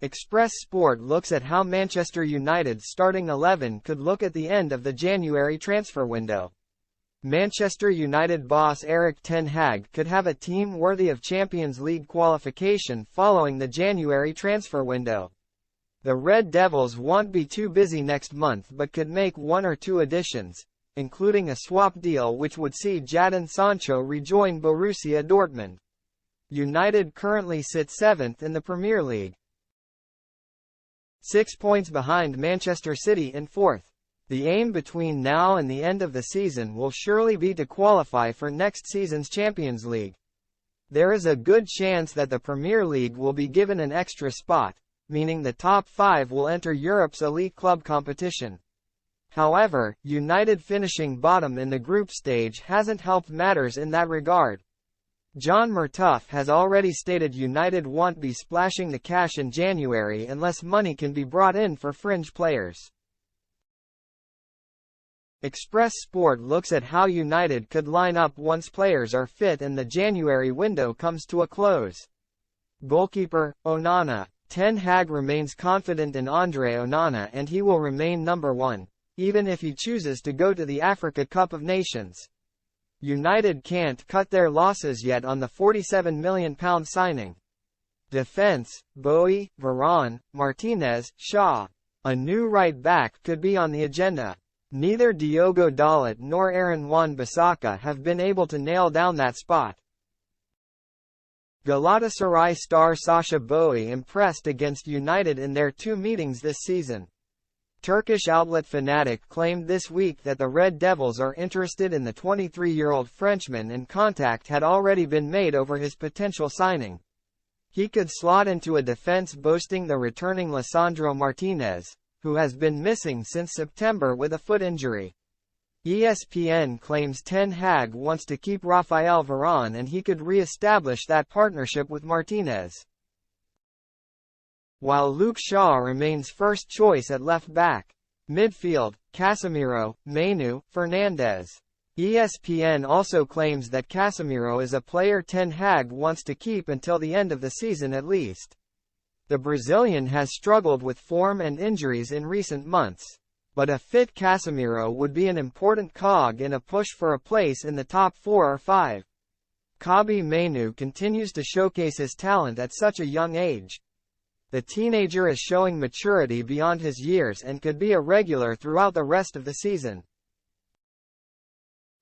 Express Sport looks at how Manchester United's starting 11 could look at the end of the January transfer window. Manchester United boss Erik ten Hag could have a team worthy of Champions League qualification following the January transfer window. The Red Devils won't be too busy next month but could make one or two additions, including a swap deal which would see Jadon Sancho rejoin Borussia Dortmund. United currently sit 7th in the Premier League, 6 points behind Manchester City in 4th. The aim between now and the end of the season will surely be to qualify for next season's Champions League. There is a good chance that the Premier League will be given an extra spot, meaning the top 5 will enter Europe's elite club competition. However, United finishing bottom in the group stage hasn't helped matters in that regard. John Murtough has already stated United won't be splashing the cash in January unless money can be brought in for fringe players. Express Sport looks at how United could line up once players are fit and the January window comes to a close. Goalkeeper, Onana. Ten Hag remains confident in Andre Onana and he will remain number 1, even if he chooses to go to the Africa Cup of Nations. United can't cut their losses yet on the £47 million signing. Defense, Bowie, Varane, Martinez, Shaw. A new right-back could be on the agenda. Neither Diogo Dalot nor Aaron Wan-Bissaka have been able to nail down that spot. Galatasaray star Sacha Boey impressed against United in their 2 meetings this season. Turkish outlet Fanatic claimed this week that the Red Devils are interested in the 23-year-old Frenchman and contact had already been made over his potential signing. He could slot into a defense boasting the returning Lisandro Martinez, who has been missing since September with a foot injury. ESPN claims Ten Hag wants to keep Raphael Varane and he could re-establish that partnership with Martinez, while Luke Shaw remains first choice at left back. Midfield, Casemiro, Mainu, Fernandes. ESPN also claims that Casemiro is a player Ten Hag wants to keep until the end of the season at least. The Brazilian has struggled with form and injuries in recent months, but a fit Casemiro would be an important cog in a push for a place in the top 4 or 5. Kobbie Mainoo continues to showcase his talent at such a young age. The teenager is showing maturity beyond his years and could be a regular throughout the rest of the season.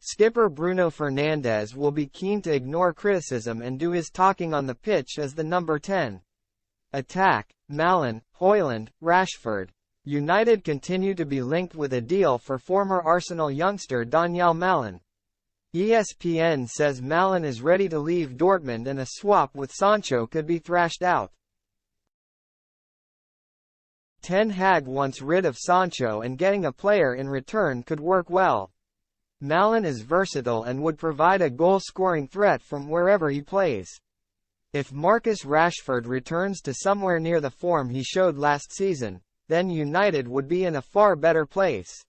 Skipper Bruno Fernandes will be keen to ignore criticism and do his talking on the pitch as the number 10. Attack, Malen, Højlund, Rashford. United continue to be linked with a deal for former Arsenal youngster Daniel Malen. ESPN says Malen is ready to leave Dortmund and a swap with Sancho could be thrashed out. Ten Hag wants rid of Sancho and getting a player in return could work well. Malen is versatile and would provide a goal-scoring threat from wherever he plays. If Marcus Rashford returns to somewhere near the form he showed last season, then United would be in a far better place.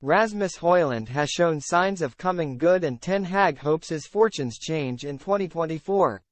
Rasmus Højlund has shown signs of coming good and Ten Hag hopes his fortunes change in 2024.